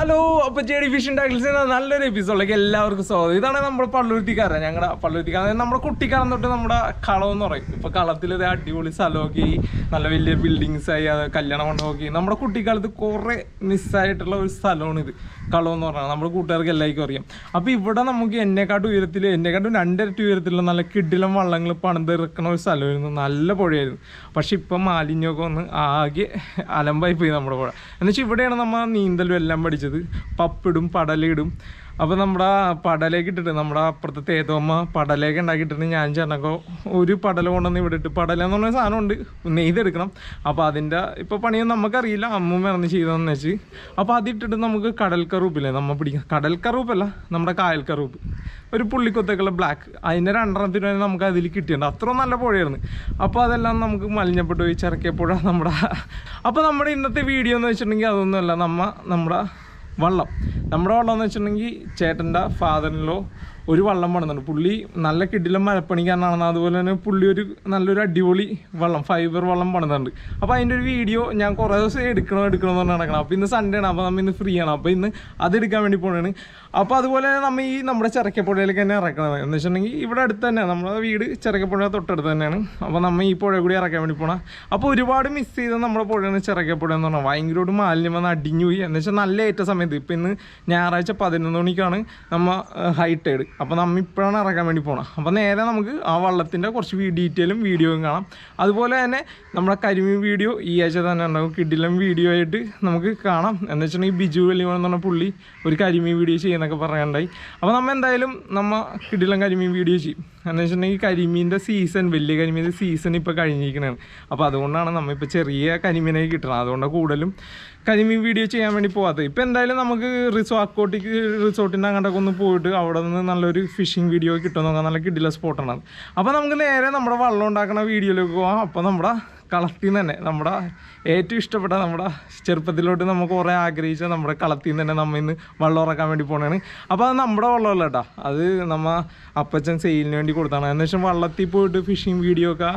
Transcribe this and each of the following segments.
Hello, അപ്പോൾ JD phishing ടാക്കിൾസിന്റെ നല്ലൊരു എപ്പിസോഡിലേക്ക് എല്ലാവർക്കും സ്വാഗതം. ഇതാണ് നമ്മുടെ പള്ളുരുത്തിക്കാരൻ. ഞങ്ങളുടെ പള്ളുരുത്തിക്കാരൻ നമ്മുടെ കുട്ടിക്കാലം തൊട്ട് നമ്മുടെ കളം എന്ന് പറയും. ഇപ്പോൾ കളത്തിലൊരു അടിപൊളി സ്ഥലമൊക്കെ നല്ല വലിയ ബിൽഡിങ്സ് ആയി, കല്യാണ മണ്ഡപമൊക്കെ നമ്മുടെ കുട്ടിക്കാലത്ത് കുറേ മിസ്സായിട്ടുള്ള ഒരു സ്ഥലമാണ് ഇത്. കളം എന്ന് പറഞ്ഞാൽ നമ്മുടെ കൂട്ടുകാർക്ക് എല്ലാവർക്കും അറിയാം. അപ്പോൾ ഇവിടെ നമുക്ക് എന്നെക്കാട്ടും 2 ഇരട്ടി ഉയരത്തിലുള്ള നല്ല കിടിലം വള്ളങ്ങൾ പണിതിറക്കുന്ന ഒരു സ്ഥലമായിരുന്നു. നല്ല പുഴയായിരുന്നു. പക്ഷെ ഇപ്പം മാലിന്യമൊക്കെ വന്ന് ആകെ അലമ്പായി പോയി നമ്മുടെ പുഴ. എന്നുവെച്ചാൽ ഇവിടെയാണ് നമ്മൾ നീന്തലും എല്ലാം പഠിച്ചത്. പപ്പിടും പടലിടും. അപ്പോൾ നമ്മുടെ പടലേക്ക് ഇട്ടിട്ട് നമ്മുടെ അപ്പുറത്തെ തേതോമ്മ പടലേക്ക് ഉണ്ടാക്കിയിട്ടിട്ട് ഞാൻ ചേട്ടനൊക്കെ ഒരു പടല കൊണ്ടുവന്ന് ഇവിടെ ഇട്ട് പടല എന്ന് പറഞ്ഞ സാധനമുണ്ട്, നെയ്തെടുക്കണം. അപ്പോൾ അതിൻ്റെ ഇപ്പോൾ പണിയൊന്നും നമുക്കറിയില്ല, അമ്മൂമ്മ ഇറങ്ങി ചെയ്തതെന്ന് വെച്ച്. അപ്പോൾ അതിട്ടിട്ട് നമുക്ക് കടൽക്കറൂപ്പില്ലേ നമ്മൾ പിടിക്കാം. കടൽക്കറൂപ്പല്ല, നമ്മുടെ കായൽക്കറൂപ്പ്, ഒരു പുള്ളിക്കൊത്തേക്കുള്ള ബ്ലാക്ക്, അതിൻ്റെ 2 നമുക്ക് അതിൽ കിട്ടിയിട്ടുണ്ട്. അത്ര നല്ല പുഴയായിരുന്നു. അപ്പോൾ അതെല്ലാം നമുക്ക് മലിഞ്ഞപ്പെട്ട് പോയി ചിറക്കിയപ്പോഴ നമ്മുടെ. അപ്പോൾ നമ്മുടെ ഇന്നത്തെ വീഡിയോ എന്ന് വെച്ചിട്ടുണ്ടെങ്കിൽ അതൊന്നുമല്ല, നമ്മുടെ വള്ളം എന്ന് വെച്ചിട്ടുണ്ടെങ്കിൽ ചേട്ടൻ്റെ ഫാദറിലോ ഒരു വള്ളം പണിതുണ്ട്. പുള്ളി നല്ല കിടിലം മരപ്പണിക്കാരനാണെന്ന്. അതുപോലെ തന്നെ പുള്ളി നല്ലൊരു അടിപൊളി ഫൈബർ വള്ളം പണിതുണ്ട്. അപ്പോൾ അതിൻ്റെ ഒരു വീഡിയോ ഞാൻ കുറേ ദിവസം എടുക്കണമെന്ന് പറഞ്ഞ് നടക്കണം. അപ്പോൾ ഇന്ന് സൺഡേ ആണ്, അപ്പോൾ നമ്മൾ ഇന്ന് ഫ്രീ ആണ്. അപ്പോൾ ഇന്ന് അതെടുക്കാൻ വേണ്ടി പോകണതാണ്. അപ്പോൾ അതുപോലെ നമ്മൾ നമ്മുടെ ചിറക്കപ്പുഴയിലേക്ക് തന്നെ ഇറക്കണത് എന്ന് വെച്ചിട്ടുണ്ടെങ്കിൽ ഇവിടെ അടുത്ത് തന്നെ നമ്മുടെ വീട് ചിറക്കപ്പുഴ തൊട്ടടുത്ത് തന്നെയാണ്. അപ്പോൾ നമ്മൾ ഈ പുഴ കൂടി ഇറക്കാൻ വേണ്ടി പോകണം. അപ്പോൾ ഒരുപാട് മിസ് ചെയ്ത് നമ്മുടെ പുഴയാണ് ചിറക്കപ്പുഴ എന്ന് പറഞ്ഞാൽ. ഭയങ്കരമായിട്ട് മാലിന്യം വന്ന് അടിഞ്ഞു പോയി. എന്ന് വെച്ചാൽ നല്ല ഏറ്റ സമയത്ത് ഇപ്പോൾ ഇന്ന് ഞായറാഴ്ച 11 മണിക്കാണ് നമ്മൾ ഹൈ ടൈഡ്. അപ്പോൾ നമ്മൾ ഇപ്പോഴാണ് ഇറക്കാൻ വേണ്ടി പോകണം. അപ്പോൾ നേരെ നമുക്ക് ആ വള്ളത്തിൻ്റെ കുറച്ച് ഡീറ്റെയിലും വീഡിയോയും കാണാം. അതുപോലെ തന്നെ നമ്മുടെ കരിമീൻ വീഡിയോ ഈ ആഴ്ച തന്നെ ഉണ്ടാകും. കിടിലം വീഡിയോ ആയിട്ട് നമുക്ക് കാണാം. എന്ന് വെച്ചിട്ടുണ്ടെങ്കിൽ ബിജു വെള്ളിമൺ എന്ന് പറഞ്ഞ പുള്ളി ഒരു കരിമീൻ വീഡിയോ ചെയ്യുന്നൊക്കെ പറയാനുണ്ടായി. അപ്പോൾ നമ്മൾ എന്തായാലും കിടിലം കരിമീൻ വീഡിയോ ചെയ്യും. എന്ന് വെച്ചിട്ടുണ്ടെങ്കിൽ കരിമീൻ്റെ സീസൺ, വലിയ കരിമീൻ്റെ സീസൺ ഇപ്പോൾ കഴിഞ്ഞിരിക്കണതാണ്. അപ്പോൾ അതുകൊണ്ടാണ് നമ്മളിപ്പോൾ ചെറിയ കരിമീനായി കിട്ടണം. അതുകൊണ്ട് കൂടുതലും കരിമീൻ വീഡിയോ ചെയ്യാൻ വേണ്ടി പോകാത്തത്. ഇപ്പോൾ എന്തായാലും നമുക്ക് അക്കോട്ടിക്ക് റിസോർട്ടിൻ്റെ അങ്ങോട്ടൊക്കെ ഒന്ന് പോയിട്ട് അവിടെ നിന്ന് നല്ലൊരു ഫിഷിംഗ് വീഡിയോ കിട്ടുമെന്ന് നോക്കാം. നല്ല കിടില സ്പോട്ടാണ്. അപ്പോൾ നമുക്ക് നേരെ നമ്മുടെ വള്ളം ഉണ്ടാക്കുന്ന വീഡിയോയിലേക്ക് പോകാം. അപ്പോൾ നമ്മുടെ കളത്തിൽ നിന്ന് തന്നെ നമ്മുടെ ഏറ്റവും ഇഷ്ടപ്പെട്ട നമ്മുടെ ചെറുപ്പത്തിലോട്ട് നമുക്ക് കുറേ ആഗ്രഹിച്ച നമ്മുടെ കളത്തിൽ നിന്ന് തന്നെ നമ്മൾ ഇന്ന് വള്ളം ഇറക്കാൻ വേണ്ടി പോകണതാണ്. അപ്പോൾ അത് നമ്മുടെ വള്ളമല്ല കേട്ടോ, അത് നമ്മൾ അപ്പച്ചൻ സെയിലിന് വേണ്ടി കൊടുത്താണ്. എന്ന് വെച്ചാൽ വള്ളത്തിൽ പോയിട്ട് ഫിഷിംഗ് വീഡിയോ ഒക്കെ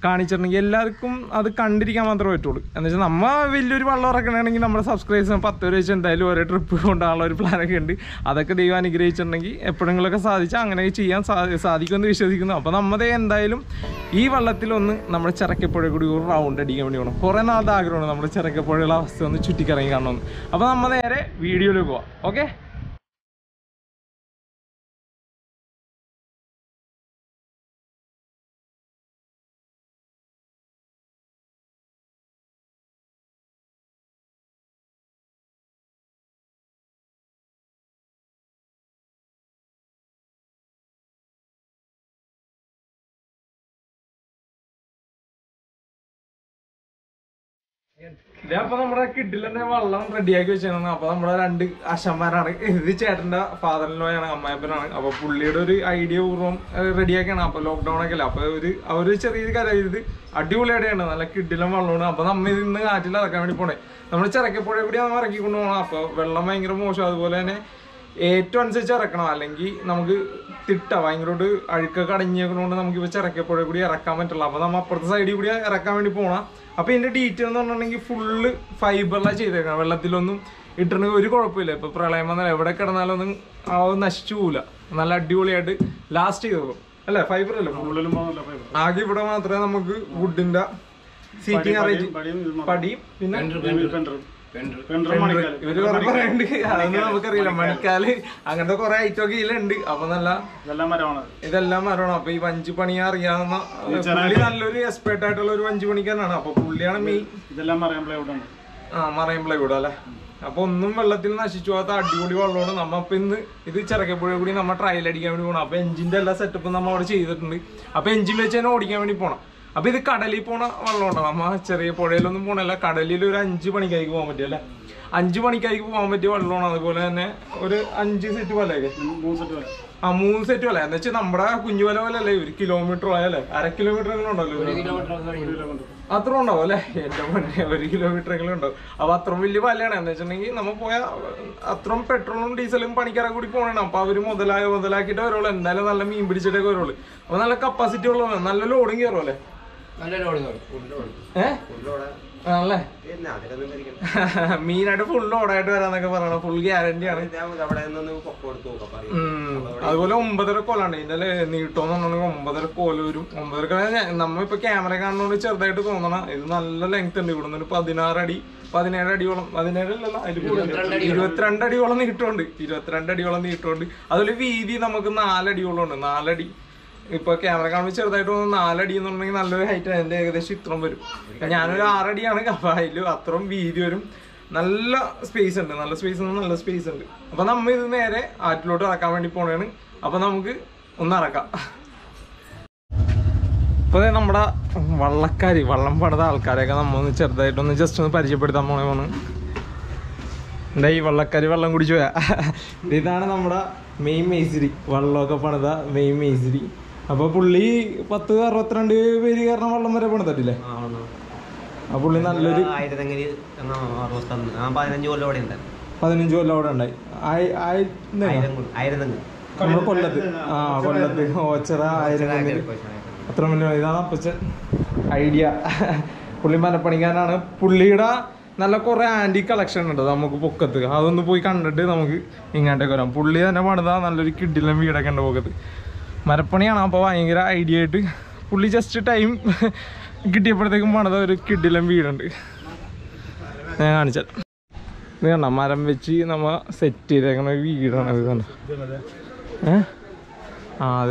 കാണിച്ചിട്ടുണ്ടെങ്കിൽ എല്ലാവർക്കും അത് കണ്ടിരിക്കാൻ മാത്രമേ പറ്റുള്ളൂ. എന്ന് വെച്ചാൽ നമ്മൾ വലിയൊരു വള്ളം ഇറക്കണമെങ്കിൽ നമ്മുടെ സബ്സ്ക്രൈബേഴ്സിന് 10 രൂപ വെച്ച് എന്തായാലും ഓരോ ട്രിപ്പ് കൊണ്ടുള്ള ഒരു പ്ലാനൊക്കെ ഉണ്ട്. അതൊക്കെ ദൈവം അനുഗ്രഹിച്ചിട്ടുണ്ടെങ്കിൽ എപ്പോഴെങ്കിലുമൊക്കെ സാധിച്ചാൽ അങ്ങനെയൊക്കെ ചെയ്യാൻ സാധിക്കുമെന്ന് വിശ്വസിക്കുന്നു. അപ്പോൾ നമ്മുടെ എന്തായാലും ഈ വള്ളത്തിലൊന്ന് നമ്മുടെ ചിറക്കപ്പുഴ കൂടി ഒരു റൗണ്ട് അടിക്കാൻ വേണ്ടി പോകണം. കുറേ നാളുടെ ആഗ്രഹമാണ് നമ്മുടെ ചിറക്കപ്പുഴയുള്ള അവസ്ഥ ഒന്ന് ചുറ്റിക്കറങ്ങി കാണണമെന്ന്. അപ്പോൾ നമ്മൾ നേരെ വീഡിയോയിലേക്ക് പോവാം. ഓക്കെ. ഇതപ്പോ നമ്മുടെ കിഡിലെ വള്ളം റെഡിയാക്കി വെച്ചാണ്. അപ്പൊ നമ്മുടെ 2 അശന്മാരാണ്. ഇത് ചേട്ടന്റെ ഫാദറിനോയാണ്, അമ്മായപ്പനാണ്. അപ്പൊ പുള്ളിയുടെ ഒരു ഐഡിയ പൂർവ്വം റെഡിയാക്കിയാണ്. അപ്പൊ ലോക്ക്ഡൌൺ ഒക്കെ അല്ലേ, അപ്പൊ അവര് ചെറിയൊരു കാര്യം ഇത് അടിപൊളിയായിട്ടാണ്, നല്ല കിഡിലും വള്ളമാണ്. അപ്പൊ നമ്മൾ ഇന്ന് കാറ്റിൽ ഇറക്കാൻ വേണ്ടി പോണേ. നമ്മുടെ ചിറക്കപ്പുഴ കൂടി നമ്മൾ ഇറക്കിക്കൊണ്ട് പോകണം. അപ്പൊ വെള്ളം ഭയങ്കര മോശം. അതുപോലെ തന്നെ ഏറ്റവും അനുസരിച്ച് ഇറക്കണം, അല്ലെങ്കിൽ നമുക്ക് ഭയങ്കരമായിട്ട് അഴുക്കൊക്കെ അടങ്ങിയേക്കുന്നതുകൊണ്ട് നമുക്കിപ്പോൾ ചിറക്കപ്പുഴ കൂടി ഇറക്കാൻ പറ്റില്ല. അപ്പോൾ നമ്മൾ അപ്പുറത്തെ സൈഡിൽ കൂടി ഇറക്കാൻ വേണ്ടി പോകണം. അപ്പോൾ ഇതിൻ്റെ ഡീറ്റെയിൽ എന്ന് പറഞ്ഞിട്ടുണ്ടെങ്കിൽ ഫുള്ള് ഫൈബറിലാണ് ചെയ്തേക്കണം. വെള്ളത്തിലൊന്നും ഇട്ടിട്ടുണ്ടെങ്കിൽ ഒരു കുഴപ്പമില്ല. ഇപ്പോൾ പ്രളയം വന്നാൽ എവിടെ കിടന്നാലൊന്നും നശിച്ചു പോകില്ല. നല്ല അടിപൊളിയായിട്ട് ലാസ്റ്റ് ചെയ്തോളും അല്ലേ? ഫൈബർ അല്ലേ ആകെ. ഇവിടെ മാത്രമേ നമുക്ക് വുഡിൻ്റെ സീറ്റിംഗ് അറേഞ്ച്, പടിയും പിന്നെ ഇവര് കുറെ പറയുന്നുണ്ട്. അതൊന്നും നമുക്കറിയില്ല. മണിക്കാല് അങ്ങനത്തെ കുറെ ഐറ്റം ഒക്കെ ഇതിലുണ്ട്. അപ്പൊ ഇതെല്ലാം മരമാണ്. അപ്പൊ ഈ വഞ്ചി പണി അറിയാവുന്ന പുള്ളി നല്ലൊരു എക്സ്പേർട്ട് ആയിട്ടുള്ള ഒരു വഞ്ചി പണിക്കാരനാണ്. അപ്പൊ പുള്ളിയാണ് മെയിൻ. മറൈൻ പ്ലൈവുഡ് അല്ലെ. അപ്പൊ ഒന്നും വെള്ളത്തിൽ നശിച്ചു പോകാത്ത അടിപൊളി വെള്ളമാണ്. നമ്മ അപ്പൊ ഇന്ന് ഇത് ചിറക്കപ്പുഴ കൂടി നമ്മൾ ട്രയൽ അടിക്കാൻ വേണ്ടി പോകണം. അപ്പൊ എഞ്ചിന്റെ എല്ലാ സെറ്റപ്പും നമ്മൾ അവിടെ ചെയ്തിട്ടുണ്ട്. അപ്പൊ എഞ്ചിൻ വെച്ച് തന്നെ ഓടിക്കാൻ വേണ്ടി പോകണം. അപ്പൊ ഇത് കടലിൽ പോണ വെള്ളമുണ്ടോ? നമ്മ ചെറിയ പുഴയിലൊന്നും പോകണല്ല, കടലിൽ ഒരു 5 മണിക്കായിരിക്കും പോകാൻ പറ്റിയ അല്ലെ. 5 മണിക്കായിരിക്കും പോകാൻ പറ്റിയ വെള്ളമാണ്. അതുപോലെ തന്നെ ഒരു 5 സെറ്റ് വലയൊക്കെ, 3 സെറ്റ് വല. എന്ന് വെച്ചാൽ നമ്മുടെ കുഞ്ഞു വല പോലെ അല്ലേ, 1 കിലോമീറ്റർ ആയല്ലേ, 1/2 കിലോമീറ്റർ എങ്കിലും ഉണ്ടല്ലോ. അത്ര ഉണ്ടാവും അല്ലെ? എന്റെ മുന്നേ 1 കിലോമീറ്റർ എങ്കിലും ഉണ്ടാവും. അപ്പൊ അത്രയും വലിയ വലയാണ്. എന്ന് വെച്ചിട്ടുണ്ടെങ്കിൽ നമ്മൾ പോയാൽ അത്രയും പെട്രോളും ഡീസലും പണിക്കാരെ കൂടി പോകണം. അപ്പൊ അവര് മുതലാക്കിയിട്ട് വരുള്ളൂ. എന്തായാലും നല്ല മീൻ പിടിച്ചിട്ടൊക്കെ വരുള്ളൂ. അപ്പൊ നല്ല കപ്പാസിറ്റി ഉള്ളതാണ്, നല്ല ലോഡും കയറും അല്ലേ. ആണല്ലേ? മീനായിട്ട് ഫുൾ ഓടായിട്ട് വരാന്നൊക്കെ പറയണ ഫുൾ ഗ്യാരണ്ടി ആണ്. അതുപോലെ 9.5 കോലാണ് ഇതിന്റെ നീട്ടോന്ന് പറഞ്ഞിട്ടുണ്ടെങ്കിൽ 9.5 കോല് വരും. 9.5 നമ്മളിപ്പോ ക്യാമറ കാണുന്നോണ്ട് ചെറുതായിട്ട് തോന്നണം. ഇത് നല്ല ലെങ്ത് ഉണ്ട്. ഇവിടെ നിന്ന് 16 അടി 17 അടിയോളം 22 അടിയോളം നീട്ടമുണ്ട്. 22 അടിയോളം നീട്ടമുണ്ട്. അതുപോലെ വീതി നമുക്ക് 4 അടിയോളം ഉണ്ട്. 4 അടി ഇപ്പൊ ക്യാമറ കാണുമ്പോൾ ചെറുതായിട്ട് തോന്നുന്നു 4 അടി എന്നുണ്ടെങ്കിൽ നല്ലൊരു ഹൈറ്റ് അതിന്റെ ഏകദേശം ഇത്രയും വരും. ഞാനൊരു 6 അടിയാണ് അപ്പൊ അതിൽ അത്രയും വീതി വരും. നല്ല സ്പേസ് ഉണ്ട്. നല്ല സ്പേസ് ഉണ്ട്. അപ്പൊ നമ്മ ഇത് നേരെ ആറ്റിലോട്ട് ഇറക്കാൻ വേണ്ടി പോണേണ്. അപ്പൊ നമുക്ക് ഒന്ന് ഇറക്കാം. ഇപ്പൊ നമ്മുടെ വള്ളം പണിത ആൾക്കാരെയൊക്കെ നമ്മൊന്ന് ചെറുതായിട്ടൊന്ന് ജസ്റ്റ് ഒന്ന് പരിചയപ്പെടുത്താൻ പോണേ. എന്താ ഈ വള്ളക്കാരി വെള്ളം കുടിച്ചു പോയാ? ഇതാണ് നമ്മുടെ മെയിൻ മേസ്തിരി, വള്ളമൊക്കെ പണിത മെയിൻ മേസ്തിരി. അപ്പൊ പുള്ളി 10-62 പേര് കാരണം വെള്ളം വരെ പണിതട്ടില്ലേ? ആ പുള്ളി നല്ലൊരു 15 കൊല്ലം അവിടെ ഉണ്ടായി. നമ്മുടെ കൊല്ലത്ത് ഓച്ചറ 1000 അത്ര വലിയ ഇതാണ് അപ്പച്ചൻ ഐഡിയ. പുള്ളി മരപ്പണിക്കാരനാണ്. പുള്ളിയുടെ നല്ല കുറെ ആന്റി കളക്ഷൻ ഉണ്ട് നമുക്ക് പൊക്കത്ത്. അതൊന്ന് പോയി കണ്ടിട്ട് നമുക്ക് ഇങ്ങോട്ടേക്ക് വരാം. പുള്ളി തന്നെ പണിതാ നല്ലൊരു കിഡിലും വീടൊക്കെ ഉണ്ട് പൊക്കത്ത്. മരപ്പണിയാണ്. അപ്പോൾ ഭയങ്കര ഐഡിയ ആയിട്ട് പുള്ളി ജസ്റ്റ് ടൈം കിട്ടിയപ്പോഴത്തേക്കും പണിത ഒരു കിഡിലും വീടുണ്ട്. ഞാൻ കാണിച്ചാൽ ഇത് കണ്ട മരം വെച്ച് നമ്മ സെറ്റ് ചെയ്തേക്കുന്ന വീടാണ്. ഇത് കണ്ട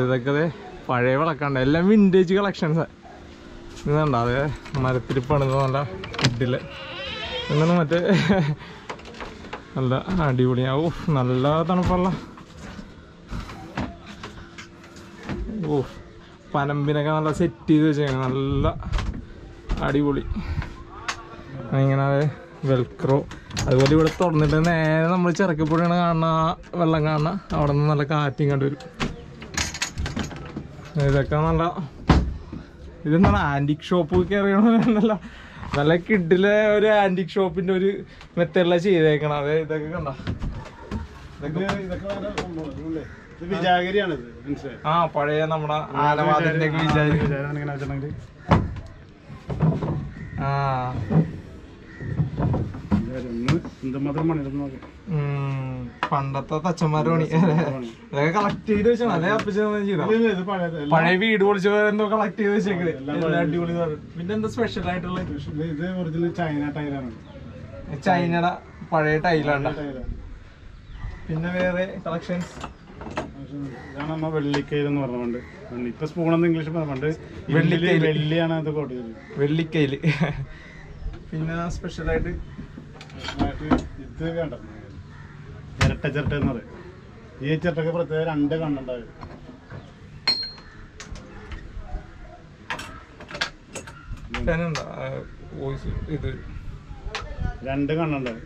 ഇതൊക്കെ പഴയ വിളക്കണ്ട എല്ലാം വിൻറ്റേജ് കളക്ഷൻസ്. ഇത് കണ്ട അത് മരത്തിൽ പണിത നല്ല കിഡില് എന്നാണ് മറ്റേ നല്ല അടിപൊളിയാവും. നല്ല തണുപ്പുള്ള പനമ്പിനൊക്കെ നല്ല സെറ്റ് ചെയ്ത് വെച്ചേക്കണം. നല്ല അടിപൊളി ഇങ്ങനെ വെൽക്രോ. അതുപോലെ ഇവിടെ തുറന്നിട്ട് നേരെ നമ്മൾ ചിറക്കപ്പൊടിയാണ് കാണുന്ന വെള്ളം കാണുന്ന. അവിടെ നിന്ന് നല്ല കാറ്റും കണ്ടു വരും. ഇതൊക്കെ നല്ല ഇതെന്താണ് ആന്റിക് ഷോപ്പ് കയറിയണല്ല. നല്ല കിഡിലെ ഒരു ആന്റിക് ഷോപ്പിന്റെ ഒരു മെത്തേഡിലാണ് ചെയ്തേക്കണം. അതെ ഇതൊക്കെ കണ്ട പഴയ നമ്മുടെ ആലവാദന്റെ പണ്ടത്തെ തച്ചന്മാരുടെ പണി ഇതൊക്കെ കളക്ട് ചെയ്ത് വെച്ചാൽ അതേ അപ്പച്ച പഴയ വീട് പൊളിച്ച എന്തോ കളക്ട് ചെയ്ത് വെച്ചേക്കുന്നത് അടിപൊളി. പിന്നെ എന്താ സ്പെഷ്യൽ ആയിട്ടുള്ള ചൈനയുടെ പഴയ ടൈലാണ്. പിന്നെ വേറെ കളക്ഷൻസ് വെള്ളിക്കയിലെന്ന് പറഞ്ഞുകൊണ്ട് ഇപ്പൊ സ്പൂണെന്ന് ഇംഗ്ലീഷ് പറഞ്ഞുകൊണ്ട് വെള്ളിയാണ് അത് കോട്ടയത് വെള്ളിക്കയില്. പിന്നെ സ്പെഷ്യലായിട്ട് ഇത് വേണ്ട ചിരട്ട എന്ന് പറയും. ഈ ചിരട്ടക്ക് പ്രത്യേക 2 കണ്ണുണ്ടാവും. ഇത് 2 കണ്ണുണ്ടാവും.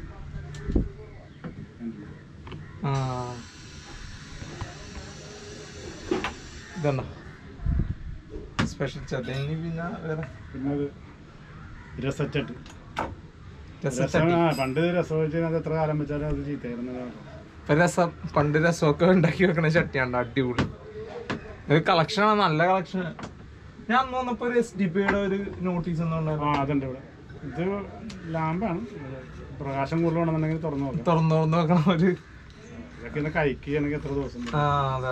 ഇതെന്താ സ്പെഷ്യൽ ചട്ടി. പിന്നെ വേറെ പിന്നെ രസച്ചട്ടി. പണ്ട് രസം വെച്ചാൽ എത്ര കാലം വെച്ചാലും അത് ചീത്തയായിരുന്നു. പണ്ട് രസമൊക്കെ ഉണ്ടാക്കി വെക്കണ ചട്ടിയാണ് അടിപൊളി. ഇത് കളക്ഷനാണ്, നല്ല കളക്ഷൻ. ഞാൻ അന്ന് വന്നപ്പോ ഒരു SDP-യുടെ ഒരു നോട്ടീസ് അതുണ്ട് ഇവിടെ. ഇത് ലാമ്പാണ്. പ്രകാശം കൂടുതലുണ്ടെന്നുണ്ടെങ്കിൽ തുറന്നു നോക്കണം. ഒരു ഇതൊക്കെ ഒന്ന് കഴിക്കുകയാണെങ്കിൽ എത്ര ദിവസം. അതെ.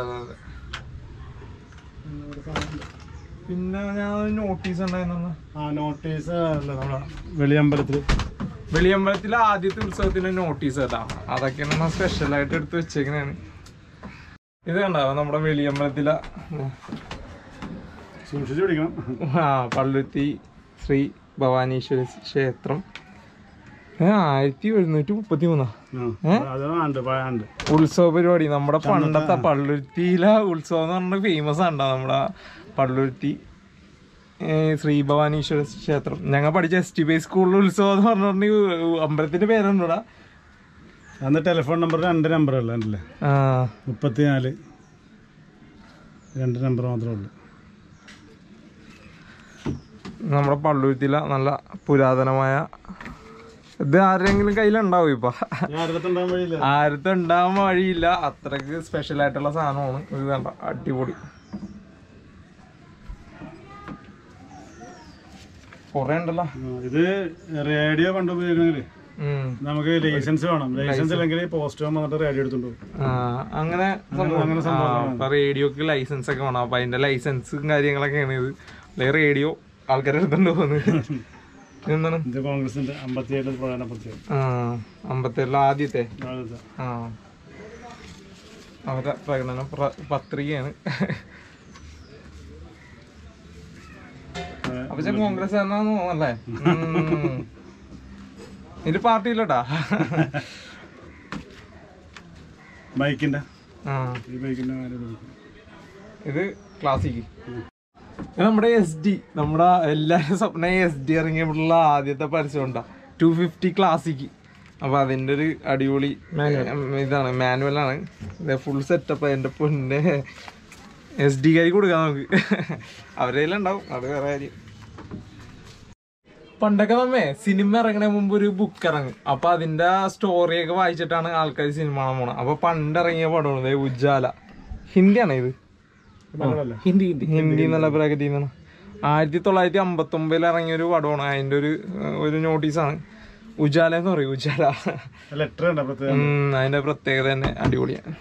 പിന്നെ ഞാൻ നോട്ടീസ് ഉണ്ടായിരുന്നു. നോട്ടീസ് വെളിയമ്പലത്തിലെ ആദ്യത്തെ ഉത്സവത്തിന്റെ നോട്ടീസ് ഏതാണ്? അതൊക്കെയാണ് സ്പെഷ്യലായിട്ട് എടുത്ത് വെച്ചേക്കുന്നതാണ്. ഇത് കണ്ടാവും നമ്മുടെ വെളിയമ്പലത്തിലെ സൂക്ഷിച്ചു പിടിക്കണം. പള്ളുരുത്തി ശ്രീ ഭവാനീശ്വരി ക്ഷേത്രം 1733 ഉത്സവ പരിപാടി. നമ്മുടെ പണ്ടത്തെ പള്ളുരുത്തിയിലെ ഉത്സവം എന്ന് പറഞ്ഞാൽ ഫേമസ് ആണ്. നമ്മുടെ പള്ളുരുത്തി ശ്രീ ഭവാനീശ്വര ക്ഷേത്രം. ഞങ്ങൾ പഠിച്ച STB സ്കൂളിലെ ഉത്സവം എന്ന് പറഞ്ഞിട്ടുണ്ടെങ്കിൽ അമ്പലത്തിന്റെ പേരുണ്ടോടാ? അന്ന് ടെലിഫോൺ നമ്പർ 2 നമ്പറല്ലേ? 34 2 നമ്പർ മാത്രമേ ഉള്ളൂ. നമ്മുടെ പള്ളുരുത്തിയിലെ നല്ല പുരാതനമായ ഇത് ആരെങ്കിലും കയ്യിലുണ്ടാവും. ഇപ്പൊ ആരത്തും ഉണ്ടാവാൻ വഴിയില്ല. അത്രക്ക് സ്പെഷ്യൽ ആയിട്ടുള്ള സാധനമാണ്. ഇത് കണ്ട അടിപൊളി. കൊറേ ഉണ്ടല്ലോ. ഇത് റേഡിയോ പണ്ട് ഉപയോഗിക്കണമെങ്കിൽ നമുക്ക് ലൈസൻസ് വേണം. ലൈസൻസ് അല്ലെങ്കിൽ പോസ്റ്റ് വന്നിട്ട് റേഡിയോ എടുത്തുണ്ടോ അങ്ങനെ റേഡിയോക്ക് ലൈസൻസ് ഒക്കെ വേണം. അപ്പൊ അതിന്റെ ലൈസൻസും കാര്യങ്ങളൊക്കെയാണ് ഇത്. റേഡിയോ ആൾക്കാരെ എടുത്തുണ്ടോ എന്താണ് ഇത് കോൺഗ്രസിന്റെ 57 ആദ്യത്തെ അവരുടെ പ്രകടന പത്രികയാണ്. അപ്പൊ കോൺഗ്രസ് എന്നാന്ന് തോന്നല്ലേ? ഇത് പാർട്ടിയിലോട്ടാ ബൈക്കിന്റെ ഇത് ക്ലാസിക്. നമ്മുടെ SD നമ്മുടെ എല്ലാരും സ്വപ്നം SD ഇറങ്ങിയപ്പോഴുള്ള ആദ്യത്തെ പരസ്യം ഉണ്ടാ 250 ക്ലാസിക്. അപ്പൊ അതിന്റെ ഒരു അടിപൊളി ഇതാണ്, മാനുവലാണ്. Full setup. അതിന്റെ പൊന്നെ SD കാരി കൊടുക്കാം നമുക്ക്. അവരെല്ലാം ഉണ്ടാവും, അത് വേറെ കാര്യം. പണ്ടൊക്കെ നമ്മേ സിനിമ ഇറങ്ങണ മുമ്പ് ഒരു ബുക്ക് ഇറങ്ങും. അപ്പൊ അതിന്റെ സ്റ്റോറിയൊക്കെ വായിച്ചിട്ടാണ് ആൾക്കാർ സിനിമ കാണാൻ പോണത്. അപ്പൊ പണ്ടിറങ്ങിയ പടമാണ് ഉജാല. ഹിന്ദിയാണ് ഇത്, ഹിന്ദി എന്നുള്ള ബ്രാക്കറ്റിൽ നിന്നാണ്. 1959 ഇറങ്ങിയ ഒരു പടമാണ്. അതിന്റെ ഒരു നോട്ടീസാണ് ഉജാല എന്ന് പറയും. ഉജാല അതിന്റെ പ്രത്യേകത തന്നെ അടിപൊളിയാണ്.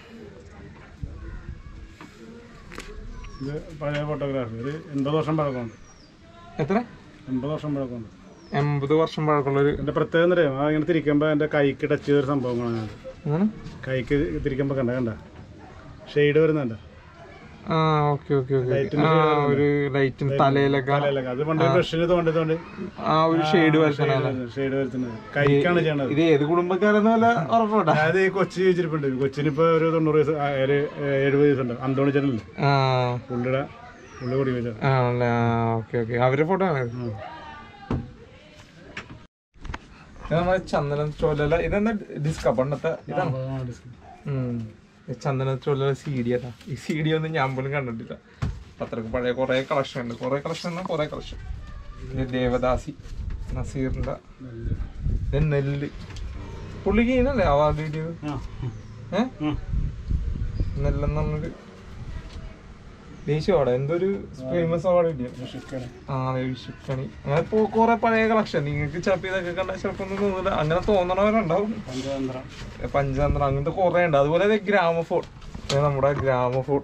പഴയ ഫോട്ടോഗ്രാഫി 80 വർഷം പഴക്കമുണ്ട്. എത്ര? 80 വർഷം പഴക്കമുണ്ട്. 80 വർഷം പഴക്കമുള്ളൊരു. എന്റെ പ്രത്യേകത അറിയാം, അങ്ങനെ തിരിക്കുമ്പോ എന്റെ കൈക്ക് ടച്ച് ചെയ്തൊരു സംഭവങ്ങളാണ്. കൈക്ക് തിരിക്കുമ്പോ കണ്ട ഷെയ്ഡ് വരുന്നുണ്ട്. ഒരു ലൈറ്റിന് തലയിലൊക്കെ ഒരു ഷെയ്ഡ് വരുത്തുന്നത് കൈക്കാണ് ചെയ്യണത്. ഇത് ഏത് കുടുംബക്കാരെന്ന് വല്ല ഉറപ്പുണ്ടോ? അതായത് കൊച്ചി വെച്ചിരിപ്പുണ്ട്. കൊച്ചിനിപ്പോ ഒരു 90 വയസ്സ് 70 വയസ്സുണ്ട്. അന്തോണി ചേട്ടനല്ലേ പുള്ളിയുടെ പുള്ളി കൂടി വെച്ചാൽ അവരുടെ ഫോട്ടോ ആണ്. നമ്മുടെ ചന്ദന ചോല ഇതെന്താ ഡിസ്ക പണ്ടത്തെ ഇതാണ്. ചന്ദന ചോല CD അതാ. ഈ CD ഒന്നും ഞാൻ പോലും കണ്ടിട്ടില്ല. അത്രക്ക് പഴയ കുറെ കളക്ഷൻ ഉണ്ട്. കുറെ കളക്ഷൻ. ദേവദാസി നസീറിന്റെ നെല്ല്. പുള്ളിക്ക് ഇതിനല്ലേ അവാർഡ് കിട്ടിയത്? നെല്ലെന്നൊരു ദേശീയ അവാർഡ്, എന്തൊരു ഫേമസ് അവാർഡ് കിട്ടിയത്. വിഷുക്കണി. അങ്ങനെ കുറെ പഴയ കളക്ഷൻ. നിങ്ങൾക്ക് ചിലപ്പോ ഇതൊക്കെ കണ്ടാൽ ചിലപ്പോ ഒന്നും തോന്നില്ല. അങ്ങനെ തോന്നണവരുണ്ടാവും. പഞ്ചതന്ത്രം അങ്ങനത്തെ കുറെ ഉണ്ട്. അതുപോലെ ഗ്രാമഫോൺ, നമ്മുടെ ഗ്രാമഫോൺ.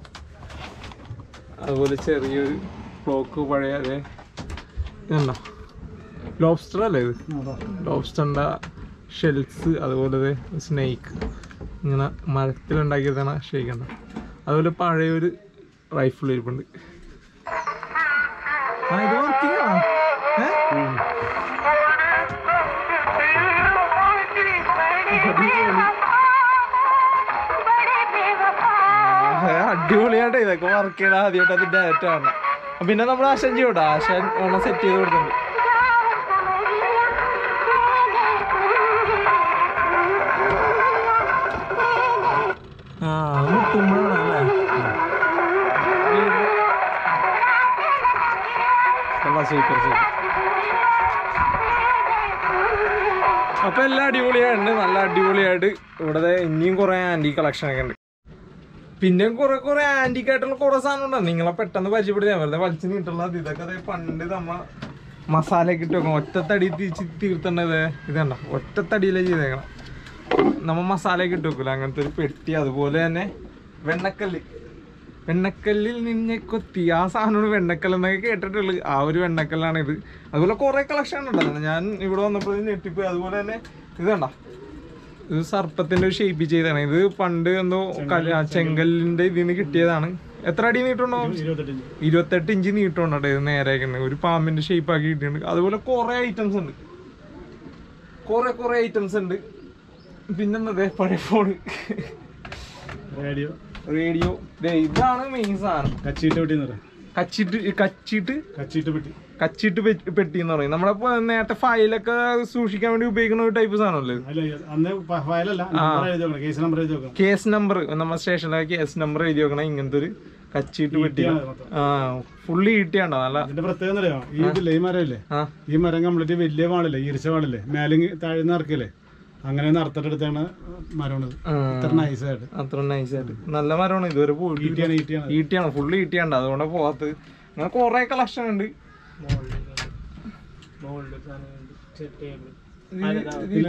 അതുപോലെ ചെറിയൊരു ക്ലോക്ക് പഴയ ഇതുണ്ടോ ലോബ്സ്റ്റർ അല്ലേ ഇത്? ലോബ്സ്റ്ററിന്റെ ഷെൽസ്. അതുപോലെ സ്നേക്ക് ഇങ്ങനെ മരത്തിലുണ്ടാക്കിയതാണ് ഷേക്കണ്ട. അതുപോലെ പഴയൊരു റൈഫിൾ ഇരിപ്പുണ്ട്. ഇത് വർക്കിംഗ് ആണോ? അടിപൊളിയായിട്ട് ഇതൊക്കെ വർക്ക് ചെയ്യണം. ആദ്യമായിട്ട് അത് ഡയറക്റ്റ് ആണ്. പിന്നെ നമ്മൾ ആശാൻ ചെയ്യോട്ടോ. ആശാൻ ഓണം സെറ്റ് ചെയ്ത് കൊടുക്കുന്നുണ്ട്. മുട്ടുമ്പോഴാണ് സൂപ്പർ സൂപ്പർ. അപ്പൊ എല്ലാം അടിപൊളിയായിട്ടുണ്ട്. നല്ല അടിപൊളിയായിട്ട് ഇവിടെ ഇനിയും കുറെ ആന്റി കളക്ഷൻ ഒക്കെ ഉണ്ട്. പിന്നെ കുറെ ആന്റിക് ആയിട്ടുള്ള കുറെ സാധനം ഉണ്ടാവും. നിങ്ങളെ പെട്ടെന്ന് പരിചയപ്പെടുത്തിയാൽ വെറുതെ വലിച്ചു നീട്ടുള്ളത്. ഇതൊക്കെ പണ്ട് നമ്മ മസാല ഒക്കെ ഇട്ട് വെക്കണം. ഒറ്റത്തടി തീർത്തേണ്ടത് ഇതണ്ട. ഒറ്റത്തടിയിലേ ചെയ്തേക്കണം. നമ്മ മസാല ഒക്കെ ഇട്ട് വെക്കൂല, അങ്ങനത്തെ ഒരു പെട്ടി. അതുപോലെ തന്നെ വെണ്ണക്കല്ലിൽ നിന്നെ കൊത്തി. ആ സാധനമാണ് വെണ്ണക്കല്ല് എന്നൊക്കെ കേട്ടിട്ടുള്ളു. ആ ഒരു വെണ്ണക്കല്ലാണ് ഇത്. അതുപോലെ കുറെ കളക്ഷൻ ഉണ്ടല്ലോ. ഞാൻ ഇവിടെ വന്നപ്പോഴും ഞെട്ടിപ്പോയി. അതുപോലെ തന്നെ ഇത് കണ്ട, ഇത് സർപ്പത്തിന്റെ ഒരു ഷേപ്പ് ചെയ്താണ്. ഇത് പണ്ട് എന്തോ ചെങ്കല്ലിന്റെ ഇതിന് കിട്ടിയതാണ്. എത്ര അടി നീട്ടുണ്ടോ? 28 ഇഞ്ച് നീട്ടുണ്ടോ. ഇത് നേരെയൊക്കെ ഒരു പാമ്പിന്റെ ഷേപ്പ് ആക്കി കിട്ടിയിട്ടുണ്ട്. അതുപോലെ കുറെ ഐറ്റംസ് ഉണ്ട്. കുറെ ഐറ്റംസ് ഉണ്ട്. പിന്നെന്താ പഴയ ഫോണ്, റേഡിയോ. ഇതാണ് മെയിൻ സാധനം. കച്ചിട്ട് പെട്ടി എന്ന് പറയും. നമ്മളെ നേരത്തെ ഫയലൊക്കെ സൂക്ഷിക്കാൻ വേണ്ടി ഉപയോഗിക്കുന്ന ഒരു ടൈപ്പ് സാധനമല്ലേ? കേസ് നമ്പർ, നമ്മുടെ സ്റ്റേഷനിലെ കേസ് നമ്പർ എഴുതി വെക്കണം. ഇങ്ങനത്തെ ഒരു കച്ചിട്ട് പെട്ടി. ഫുള്ളി ഈട്ടിയാണ്ടോ. നല്ല പ്രത്യേകത ഈ മരമില്ലേ, ഈ മരം കംപ്ലീറ്റ് വലിയ വാളില്ലേ, ഈർച്ച വാളില്ലേ, മേലെ താഴ്ന്ന ഇറക്കില്ലേ, അങ്ങനെ നടത്തിട്ടെടുത്താണ് മരമാണ്. അത്ര നൈസായിട്ട് നല്ല മരമാണ്. ഇതുവരെ ഈട്ടിയാണ്, ഫുള്ള് ഈട്ടിയാണ്ട്. അതുകൊണ്ട് പോകാത്തത്. അങ്ങനെ കുറെ കളക്ഷൻ ഉണ്ട്.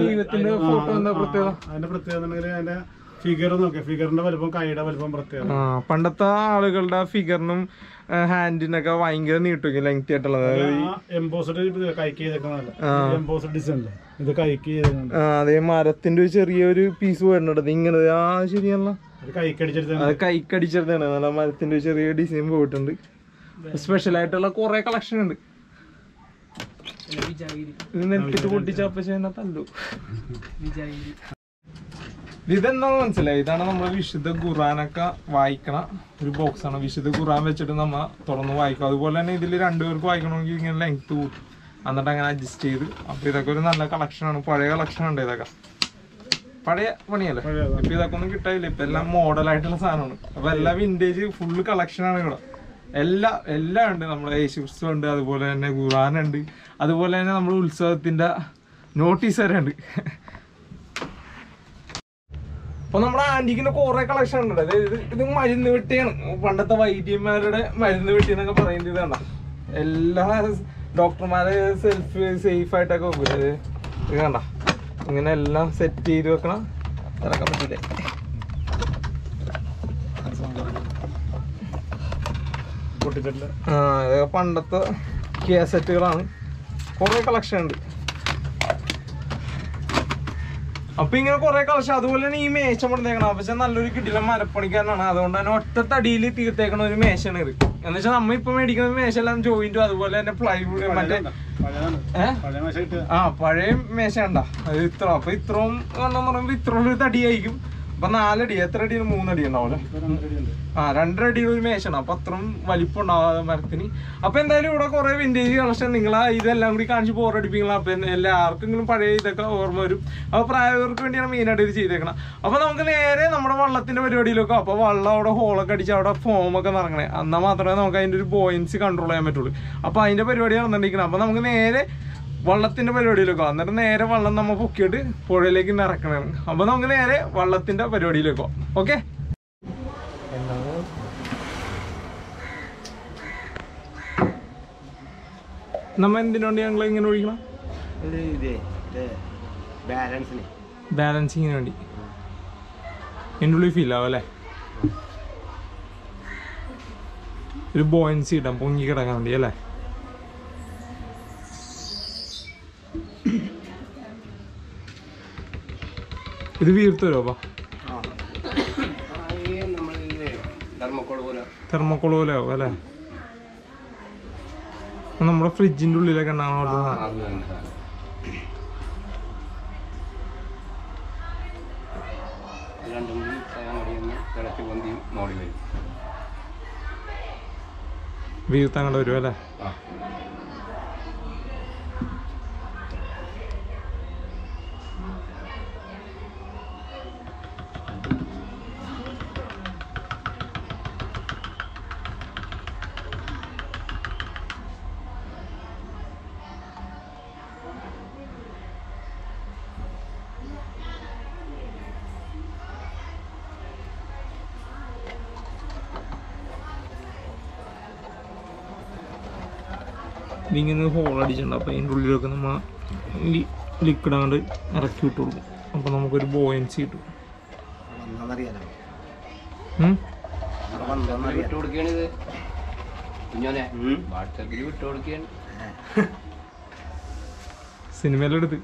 ദൈവത്തിന്റെ ഫോട്ടോ എന്താ പ്രത്യേകത? അതിന്റെ പ്രത്യേകത അതിന്റെ ഫിഗർ നോക്കിയ ഫിഗറിന്റെ വലുപ്പം കൈയുടെ വലുപ്പം പ്രത്യേകം. പണ്ടത്തെ ആളുകളുടെ ഫിഗറിനും ഹാൻഡിനൊക്കെ ഭയങ്കര നീട്ടും ലെങ്ത് ആയിട്ടുള്ളത്. എംബോസ്ഡ് കൈക്ക് ചെയ്തേക്കുന്നതല്ല, എംബോസ്ഡ് ഡിസൈൻ ഇത് കൈക്ക് ചെയ്തേക്കുന്നത്. അതേ മരത്തിന്റെ ഒരു ചെറിയൊരു പീസ് വരുന്നുണ്ട് ഇങ്ങനെ. ശരിയല്ല, അത് കൈക്കടിച്ചെടുത്താണ്. നല്ല മരത്തിന്റെ ഒരു ചെറിയ ഡിസൈൻ പോയിട്ടുണ്ട്. സ്പെഷ്യൽ ആയിട്ടുള്ള കുറെ കളക്ഷൻ ഉണ്ട്. ഇത് നെറ്റിട്ട് പൊട്ടിച്ചപ്പോ തല്ലു. ഇതെന്താന്ന് മനസ്സിലായി? ഇതാണ് നമ്മൾ വിശുദ്ധ ഖുറാനൊക്കെ വായിക്കണ ഒരു ബോക്സ് ആണ്. വിശുദ്ധ ഖുറാൻ വെച്ചിട്ട് നമ്മ തുറന്ന് വായിക്കും. അതുപോലെ തന്നെ ഇതിൽ രണ്ടുപേർക്ക് വായിക്കണമെങ്കിൽ ഇങ്ങനെ ലെങ്ത് കൂട്ടും, എന്നിട്ട് അങ്ങനെ അഡ്ജസ്റ്റ് ചെയ്ത്. അപ്പൊ ഇതൊക്കെ ഒരു നല്ല കളക്ഷൻ ആണ്. പഴയ കളക്ഷൻ ഉണ്ട്. ഇതൊക്കെ പഴയ പണിയല്ലേ. ഇപ്പൊ ഇതൊക്കെ ഒന്നും കിട്ടാനില്ല. ഇപ്പൊ എല്ലാം മോഡലായിട്ടുള്ള സാധനമാണ്. അപ്പൊ എല്ലാം വിന്റേജ് ഫുള്ള് കളക്ഷനാണ് ഇവിടെ. എല്ലാം ഉണ്ട്. നമ്മുടെ യേശുക്രിസ്തു ഉണ്ട്, അതുപോലെ തന്നെ ഖുറാനുണ്ട്, അതുപോലെ തന്നെ നമ്മുടെ ഉത്സവത്തിന്റെ നോട്ടീസ് വരെ ഉണ്ട്. അപ്പൊ നമ്മുടെ ആന്റിക്കിന്റെ കുറെ കളക്ഷൻ ഉണ്ട്. ഇത് മരുന്ന് വെട്ടിയാണ്. പണ്ടത്തെ വൈദ്യന്മാരുടെ മരുന്ന് വെട്ടി എന്നൊക്കെ പറയുന്നത് ഇതാണ്. എല്ലാ ഡോക്ടർമാരെ സേഫ് ആയിട്ടൊക്കെ വെക്കും. ഇത് കണ്ട ഇങ്ങനെ എല്ലാം സെറ്റ് ചെയ്ത് വെക്കണം. ഇറക്കാൻ പറ്റില്ലേ? ഇതൊക്കെ പണ്ടത്തെ കാസറ്റുകളാണ്. കുറെ കളക്ഷൻ ഉണ്ട്. അപ്പൊ ഇങ്ങനെ കുറെ കളക്ഷൻ. അതുപോലെ തന്നെ ഈ മേശ പണിതേക്കണം. പക്ഷെ നല്ലൊരു കിടിലൻ മരപ്പണിക്കാരനാണ്. അതുകൊണ്ട് തന്നെ ഒറ്റ തടിയിൽ തീർത്തേക്കണ ഒരു മേശയാണ് ഇത്. എന്ന് വെച്ചാൽ നമ്മ ഇപ്പൊ മേടിക്കുന്ന മേശ എല്ലാം ജോയിന്റും അതുപോലെ തന്നെ പ്ലൈവുഡ് മറ്റേ പഴയ മേശ ഉണ്ടാ. അത് ഇത്ര അപ്പൊ ഇത്രയും പറയുമ്പോ ഇത്രയും ഒരു തടിയായിരിക്കും. അപ്പൊ 4 അടി, എത്ര അടി? 3 അടി ഉണ്ടാവൂലെ? 2 അടിയുടെ ഒരു മേശാണ്. അപ്പൊ അത്രയും വലിപ്പം ഉണ്ടാവാതെ മരത്തിന്. അപ്പൊ എന്തായാലും ഇവിടെ കുറെ വിന്റേജ് കളക്ഷൻ. നിങ്ങളാ ഇതെല്ലാം കൂടി കാണിച്ച് ബോറടിപ്പിക്കണം. അപ്പൊ എല്ലാവർക്കെങ്കിലും പഴയ ഇതൊക്കെ ഓർമ്മ വരും. അപ്പൊ പ്രായവർക്ക് വേണ്ടിയാണ് മെയിനായിട്ട് ഇത് ചെയ്തേക്കണം. അപ്പൊ നമുക്ക് നേരെ നമ്മുടെ വള്ളത്തിന്റെ പരിപാടിയിലൊക്കെ. അപ്പൊ വള്ളം അവിടെ ഹോളൊക്കെ അടിച്ച് അവിടെ ഫോമൊക്കെ നിറങ്ങണേ. എന്നാൽ മാത്രമേ നമുക്ക് അതിന്റെ ഒരു ബോയൻസി കൺട്രോൾ ചെയ്യാൻ പറ്റുള്ളൂ. അപ്പൊ അതിന്റെ പരിപാടി നടന്നിരിക്കണം. അപ്പൊ നമുക്ക് നേരെ വള്ളത്തിന്റെ പരിപാടിയിലേക്കോ. എന്നിട്ട് നേരെ വള്ളം നമ്മ പൊക്കിയിട്ട് പുഴയിലേക്ക് ഇറക്കണം. അപ്പൊ നമുക്ക് നേരെ വള്ളത്തിന്റെ പരിപാടിയിലേക്കോ. ഓക്കെ, നമ്മ എന്തിനുണ്ട് ഞങ്ങൾ ഇങ്ങനെ ഒഴിക്കണം? ബാലൻസിങ്ങിന് വേണ്ടി. എൻ്റെ ഉള്ളിൽ ഫീൽ ആവും അല്ലേ? ഒരു ബോയൻസി ഇടാം, പൊങ്ങി കിടക്കാൻ വേണ്ടി അല്ലേ? ഇത് വീർത്ത് വരുമോ? തെർമോക്കോൾ പോലെ ആവും അല്ലേ? നമ്മുടെ ഫ്രിഡ്ജിന്റെ ഉള്ളിലൊക്കെ ഉണ്ടാകുന്ന വീർത്തങ്ങോട്ട് വരും അല്ലേ? ഇതിങ്ങനെ ഹോൾ അടിച്ചിട്ടുണ്ട്. അപ്പോൾ അതിൻ്റെ ഉള്ളിലൊക്കെ നമ്മൾ ലിക്വിഡ് അങ്ങോട്ട് ഇറക്കി വിട്ട് കൊടുക്കും. അപ്പോൾ നമുക്കൊരു ബോയൻസി കിട്ടും. സിനിമയിലെടുത്ത്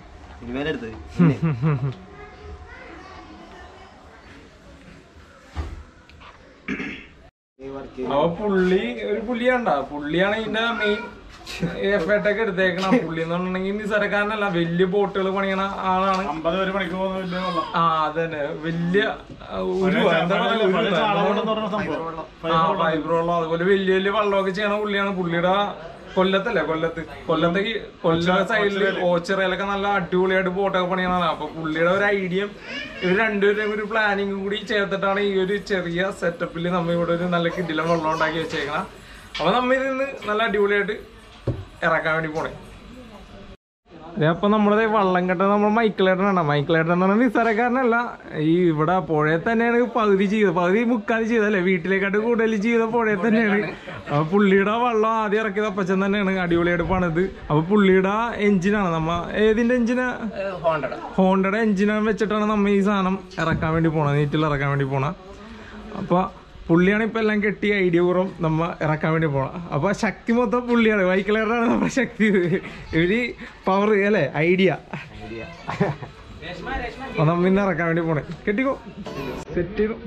അപ്പൊ പുള്ളിയാണ് ഇതിന്റെ മെയിൻ എഫേർട്ടൊക്കെ എടുത്തേക്കണം. പുള്ളി എന്ന് പറഞ്ഞിട്ടുണ്ടെങ്കിൽ നിസ്സാരക്കാരനല്ല, വലിയ ബോട്ടുകൾ പണിയണ ആളാണ്. 50 വരെ പണിക്ക് പോകുന്ന അതന്നെ വലിയ ഫൈബർ വെള്ളം അതുപോലെ വലിയ വലിയ വെള്ളമൊക്കെ ചെയ്യണ പുള്ളിയാണ്. പുള്ളിയുടെ കൊല്ലത്തെ സൈഡില് ഓച്ചിറയിലൊക്കെ നല്ല അടിപൊളിയായിട്ട് ബോട്ടൊക്കെ പണിയണതാണ്. അപ്പൊ പുള്ളിയുടെ ഒരു ഐഡിയയും ഇവർ രണ്ടുപേരുടെയും ഒരു പ്ലാനിങ്ങും കൂടി ചേർത്തിട്ടാണ് ഈ ഒരു ചെറിയ സെറ്റപ്പിൽ നമ്മ ഇവിടെ ഒരു നല്ല കിടിലം വെള്ളം ഉണ്ടാക്കി വെച്ചേക്കണം. അപ്പൊ നമ്മ ഇതിൽ നിന്ന് നല്ല അടിപൊളിയായിട്ട് ഇറക്കാൻ വേണ്ടി പോണേ. അപ്പൊ നമ്മളത് വള്ളം കെട്ട നമ്മൾ മൈക്കിളേട്ടനാണ്. മൈക്കിളേട്ടൻ എന്ന് പറഞ്ഞാൽ നിസ്സാരക്കാരനല്ല. ഈ ഇവിടെ പുഴയിൽ തന്നെയാണ് പകുതി മുക്കാൽ ചെയ്തല്ലേ, വീട്ടിലേക്കാട്ട് കൂടുതൽ ചെയ്ത പുഴയിൽ തന്നെയാണ്. അപ്പൊ പുള്ളിയുടെ വള്ളം ആദ്യം ഇറക്കിയത് അപ്പച്ചൻ തന്നെയാണ്, അടിപൊളിയായിട്ട് പണിത്. അപ്പൊ പുള്ളിയുടെ എഞ്ചിനാണ് ഏതിന്റെ എഞ്ചിനാ? ഹോണ്ടയുടെ എഞ്ചിനാണ് വെച്ചിട്ടാണ് നമ്മ ഈ സാധനം ഇറക്കാൻ വേണ്ടി പോണത്, നീറ്റിൽ ഇറക്കാൻ വേണ്ടി പോണ. അപ്പൊ പുള്ളിയാണ് ഇപ്പൊ എല്ലാം കെട്ടി ഐഡിയ പൂർവ്വം നമ്മ ഇറക്കാൻ വേണ്ടി പോണം. അപ്പൊ ശക്തി മൊത്തം പുള്ളിയാണ്, മൈക്കിളേട്ടനാണ് നമ്മുടെ ശക്തി. ഇവര് പവർ അല്ലേ, ഐഡിയ. അപ്പൊ നമ്മ ഇന്ന് ഇറക്കാൻ വേണ്ടി പോണേ. കെട്ടിക്കോ, സെറ്റ് ചെയ്തു.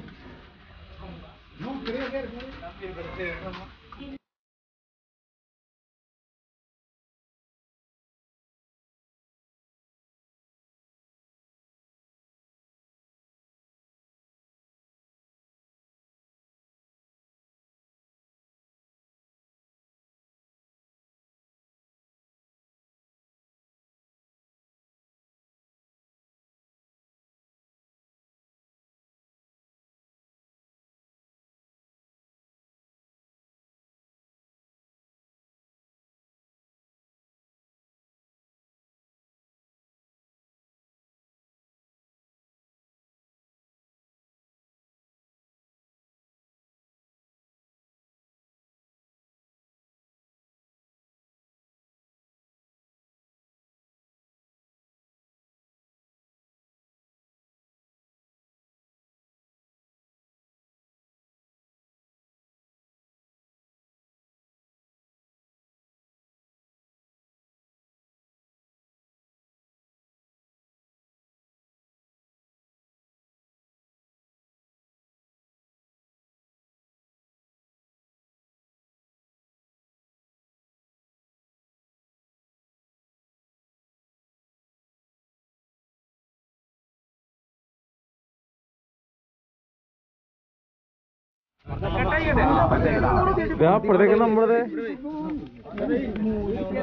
അപ്പോഴത്തേക്ക്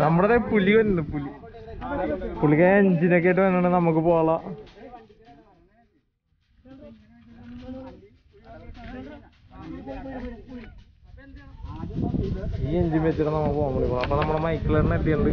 നമ്മുടെ പുലി വരുന്നുണ്ട്. പുള്ളിക്ക് എഞ്ചിനൊക്കെ ആയിട്ട് വന്നിട്ട് നമുക്ക് പോകാം. ഈ എഞ്ചിൻ വെച്ചിട്ട് നമുക്ക് പോകാൻ വേണ്ടി പോകാം. അപ്പൊ നമ്മുടെ മൈക്കിളറിന് എത്തിയുണ്ട്.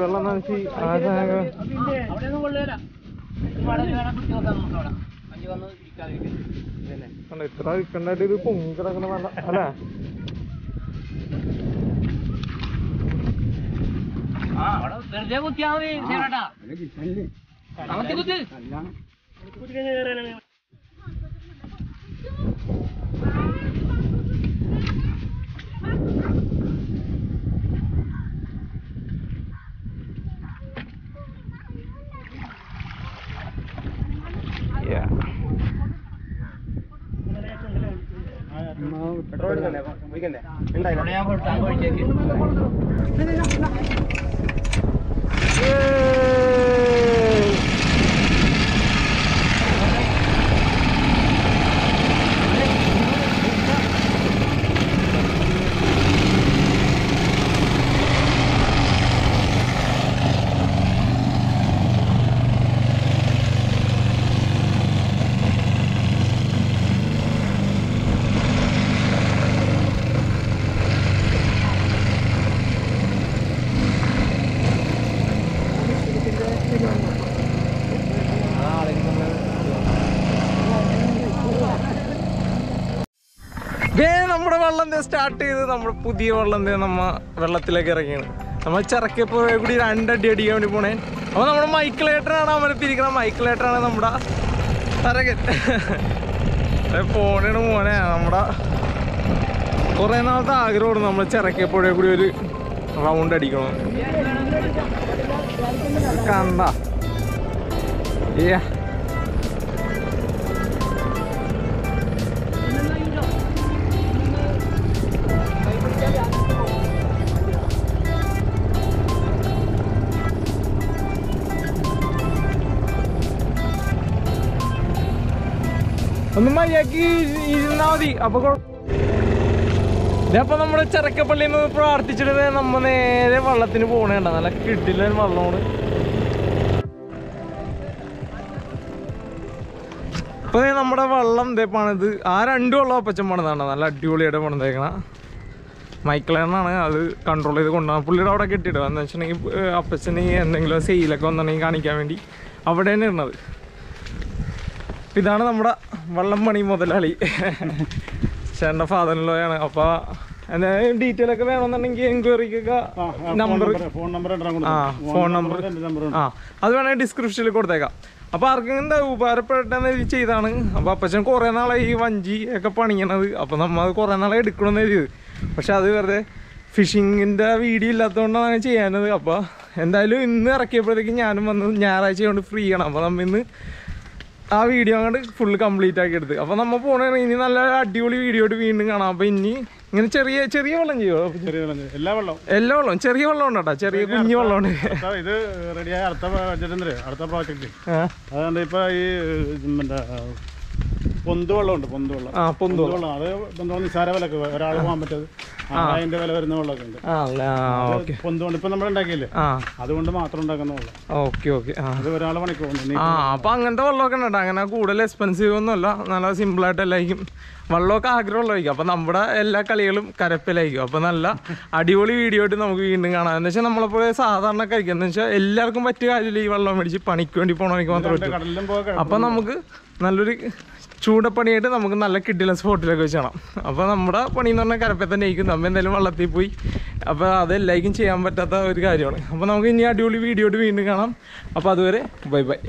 വെള്ളം നനച്ച് ഇത്ര ഇരിക്കണ്ടായിട്ട് ഇത് പൊങ്ങി കിടക്കണ വെള്ളം അല്ലേ? വെറുതെ കുത്തിയാ മതി ചേട്ടാ. കുത്ത് പെട്രോൾ നമ്മുടെ വെള്ളം സ്റ്റാർട്ട് ചെയ്ത് നമ്മുടെ പുതിയ വെള്ളം നമ്മ വെള്ളത്തിലേക്ക് ഇറങ്ങിയാണ്. നമ്മൾ ചിറക്കപ്പുഴ കൂടി 2 അടി അടിക്കാൻ വേണ്ടി പോണേ. അപ്പോൾ നമ്മുടെ മൈക്കിളേട്ടനാണ് അമരത്തിരിക്കണം. മൈക്കിളേട്ടനാണ് നമ്മുടെ തരകൻ. പോണേണ് മോനെ. നമ്മുടെ കുറേ നാളത്തെ ആഗ്രഹമാണ് നമ്മൾ ചിറക്കപ്പുഴ കൂടി ഒരു റൗണ്ട് അടിക്കണം. കണ്ട ഒന്ന് മര്യാദക്ക് ഇരുന്നാ മതി. അപ്പൊ ഇതപ്പൊ നമ്മുടെ ചിറക്കപ്പള്ളിയിൽ നിന്ന് പ്രാർത്ഥിച്ചിട്ട് നമ്മ നേരെ വെള്ളത്തിന് പോണേണ്ട. നല്ല കിട്ടില്ല വെള്ളമാണ്. ഇപ്പൊ നമ്മുടെ വെള്ളം പണിത് ആ 2 വെള്ളം അപ്പച്ചൻ പണിതാണ്. നല്ല അടിപൊളിയായിട്ട് പണിതേക്കണ. മൈക്കിളേനാണ് അത് കൺട്രോൾ ചെയ്ത് കൊണ്ടുപോകാൻ. പുള്ളിയുടെ അവിടെ കെട്ടിയിടുക എന്ന് വെച്ചിട്ടുണ്ടെങ്കിൽ അപ്പച്ചന് എന്തെങ്കിലും സെയിലൊക്കെ വന്നിട്ടുണ്ടെങ്കിൽ കാണിക്കാൻ വേണ്ടി അവിടെ തന്നെ ഇടുന്നത്. ഇതാണ് നമ്മുടെ വള്ളം പണി മുതലാളി, ചേട്ടൻ്റെ ഫാദറിലോയാണ്. അപ്പോൾ ഡീറ്റെയിൽ ഒക്കെ വേണമെന്നുണ്ടെങ്കിൽ എൻക്വയറിക്കൊക്കെ ഫോൺ നമ്പർ അത് വേണമെങ്കിൽ ഡിസ്ക്രിപ്ഷനിൽ കൊടുത്തേക്കാം. അപ്പോൾ ആർക്കും എന്താ ഉപകാരപ്പെട്ടെന്ന് എഴുതി ചെയ്താണ്. അപ്പോൾ അപ്പച്ചൻ കുറേ നാളെ ഈ വഞ്ചി ഒക്കെ പണിയണത്. അപ്പോൾ നമ്മൾ അത് കുറേ നാളെ എടുക്കണമെന്ന് എഴുതിയത്. പക്ഷെ അത് വെറുതെ ഫിഷിങ്ങിൻ്റെ വീഡിയോ ഇല്ലാത്തതുകൊണ്ടാണ് അങ്ങനെ ചെയ്യാനത്. അപ്പോൾ എന്തായാലും ഇന്ന് ഇറക്കിയപ്പോഴത്തേക്കും ഞാനും വന്ന് ഞായറാഴ്ച കൊണ്ട് ഫ്രീ ആണ്. അപ്പോൾ നമ്മൾ ഇന്ന് ആ വീഡിയോ അങ്ങോട്ട് ഫുള്ള് കംപ്ലീറ്റ് ആക്കി എടുത്ത്. അപ്പോൾ നമ്മൾ പോണേ ഇനി നല്ല അടിപൊളി വീഡിയോ ആയിട്ട് വീണ്ടും കാണാം. അപ്പോൾ ഇനി ഇങ്ങനെ ചെറിയ ചെറിയ വെള്ളം ചെയ്യുമോ? എല്ലാ വെള്ളം ചെറിയ വെള്ളം ഉണ്ട് കേട്ടോ. ചെറിയ കുഞ്ഞു വെള്ളമുണ്ട്. ഇത് റെഡിയായ അടുത്ത പ്രോജക്റ്റ് അതുകൊണ്ട് ഇപ്പൊ ഈ പൊന്ത് വെള്ളമുണ്ട്. പൊന്ത് വെള്ളം അത് നിസാര വിലക്ക് ഒരാൾ പോകാൻ പറ്റത്. അതിന്റെ വില വരുന്ന വെള്ളമൊക്കെ ഉണ്ട്. പൊന്തുകൊണ്ട് ഇപ്പൊ നമ്മൾ ഉണ്ടാക്കിയില്ലേ, അതുകൊണ്ട് മാത്രം ഉണ്ടാക്കുന്ന വെള്ളം. Okay okay. അത് ഒരാൾ പണിക്ക് പോകുന്നു. അപ്പൊ അങ്ങനത്തെ വെള്ളമൊക്കെ ഉണ്ട്. അങ്ങനെ കൂടുതൽ എക്സ്പെൻസീവ് ഒന്നുമല്ല. നല്ല സിമ്പിളായിട്ട് എല്ലായിരിക്കും. വെള്ളമൊക്കെ ആഗ്രഹമുള്ളതായിരിക്കും. അപ്പൊ നമ്മുടെ എല്ലാ കളികളും കരപ്പിലായിരിക്കും. അപ്പൊ നല്ല അടിപൊളി വീഡിയോ ആയിട്ട് നമുക്ക് വീണ്ടും കാണാം. എന്ന് വെച്ചാൽ നമ്മളെപ്പോലെ സാധാരണ കഴിക്കുക എന്ന് വെച്ചാൽ എല്ലാവർക്കും പറ്റിയ കാര്യമില്ല. ഈ വെള്ളം മേടിച്ച് പണിക്ക് വേണ്ടി പോകണമെങ്കിൽ മാത്രം പറ്റും. അപ്പൊ നമുക്ക് നല്ലൊരു ചൂടപ്പണിയായിട്ട് നമുക്ക് നല്ല കിട്ടില്ല സ്പോട്ടിലൊക്കെ വെച്ച് കാണാം. അപ്പോൾ നമ്മുടെ പണി എന്ന് പറഞ്ഞാൽ കരപ്പേ തന്നെ ആയിരിക്കും. നമ്മൾ എന്തായാലും വെള്ളത്തിൽ പോയി. അപ്പോൾ അതെല്ലാവർക്കും ചെയ്യാൻ പറ്റാത്ത ഒരു കാര്യമാണ്. അപ്പോൾ നമുക്ക് ഇനി അടിപൊളി വീഡിയോ ആയിട്ട് വീണ്ടും കാണാം. അപ്പോൾ അതുവരെ ബൈ ബൈ.